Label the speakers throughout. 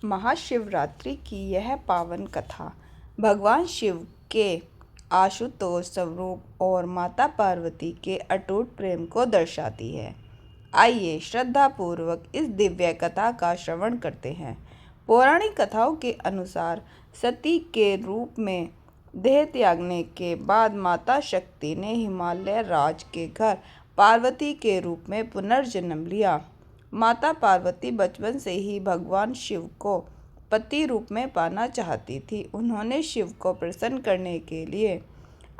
Speaker 1: महाशिवरात्रि की यह पावन कथा भगवान शिव के आशुतोष स्वरूप और माता पार्वती के अटूट प्रेम को दर्शाती है। आइए श्रद्धापूर्वक इस दिव्य कथा का श्रवण करते हैं। पौराणिक कथाओं के अनुसार सती के रूप में देह त्यागने के बाद माता शक्ति ने हिमालय राज के घर पार्वती के रूप में पुनर्जन्म लिया। माता पार्वती बचपन से ही भगवान शिव को पति रूप में पाना चाहती थी। उन्होंने शिव को प्रसन्न करने के लिए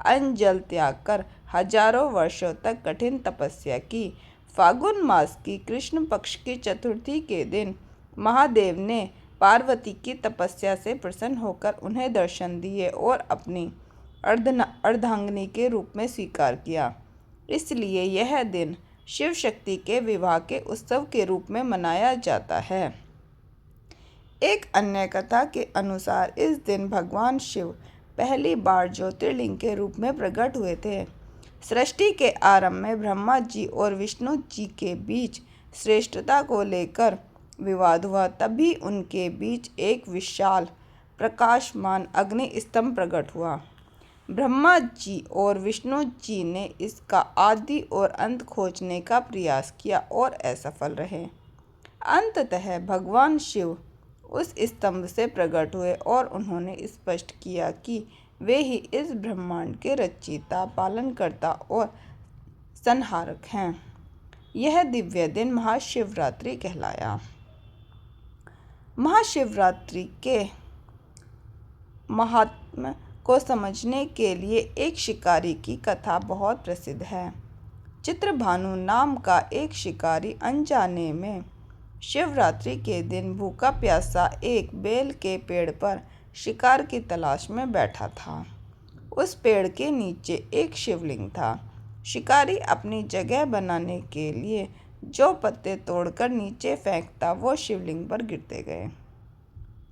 Speaker 1: अन्न जल त्याग कर हजारों वर्षों तक कठिन तपस्या की। फागुन मास की कृष्ण पक्ष की चतुर्थी के दिन महादेव ने पार्वती की तपस्या से प्रसन्न होकर उन्हें दर्शन दिए और अपनी अर्धांगिनी के रूप में स्वीकार किया। इसलिए यह दिन शिव शक्ति के विवाह के उत्सव के रूप में मनाया जाता है। एक अन्य कथा के अनुसार इस दिन भगवान शिव पहली बार ज्योतिर्लिंग के रूप में प्रकट हुए थे। सृष्टि के आरंभ में ब्रह्मा जी और विष्णु जी के बीच श्रेष्ठता को लेकर विवाद हुआ। तभी उनके बीच एक विशाल प्रकाशमान अग्नि स्तंभ प्रकट हुआ। ब्रह्मा जी और विष्णु जी ने इसका आदि और अंत खोजने का प्रयास किया और असफल रहे। अंततः भगवान शिव उस स्तंभ से प्रकट हुए और उन्होंने स्पष्ट किया कि वे ही इस ब्रह्मांड के रचयिता, पालनकर्ता और संहारक हैं। यह दिव्य दिन महाशिवरात्रि कहलाया। महाशिवरात्रि के महात्म्य को समझने के लिए एक शिकारी की कथा बहुत प्रसिद्ध है। चित्रभानु नाम का एक शिकारी अनजाने में शिवरात्रि के दिन भूखा प्यासा एक बेल के पेड़ पर शिकार की तलाश में बैठा था। उस पेड़ के नीचे एक शिवलिंग था। शिकारी अपनी जगह बनाने के लिए जो पत्ते तोड़कर नीचे फेंकता वो शिवलिंग पर गिरते गए।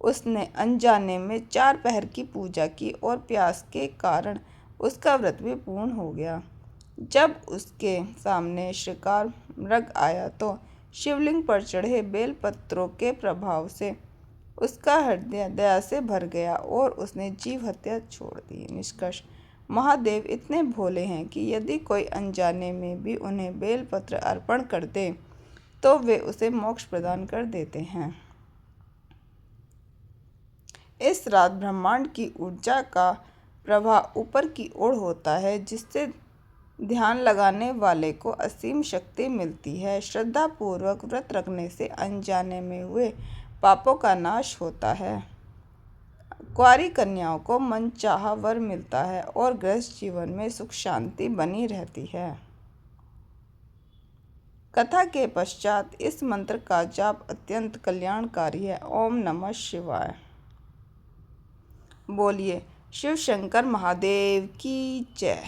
Speaker 1: उसने अनजाने में 4 पहर की पूजा की और प्यास के कारण उसका व्रत भी पूर्ण हो गया। जब उसके सामने शिकार मृग आया तो शिवलिंग पर चढ़े बेलपत्रों के प्रभाव से उसका हृदय दया से भर गया और उसने जीव हत्या छोड़ दी। निष्कर्ष, महादेव इतने भोले हैं कि यदि कोई अनजाने में भी उन्हें बेलपत्र अर्पण कर दे तो वे उसे मोक्ष प्रदान कर देते हैं। इस रात ब्रह्मांड की ऊर्जा का प्रवाह ऊपर की ओर होता है, जिससे ध्यान लगाने वाले को असीम शक्ति मिलती है। श्रद्धा पूर्वक व्रत रखने से अनजाने में हुए पापों का नाश होता है। कुंवारी कन्याओं को मनचाहा वर मिलता है और गृहस्थ जीवन में सुख शांति बनी रहती है। कथा के पश्चात इस मंत्र का जाप अत्यंत कल्याणकारी है। ओम नमः शिवाय। बोलिए शिव शंकर महादेव की जय।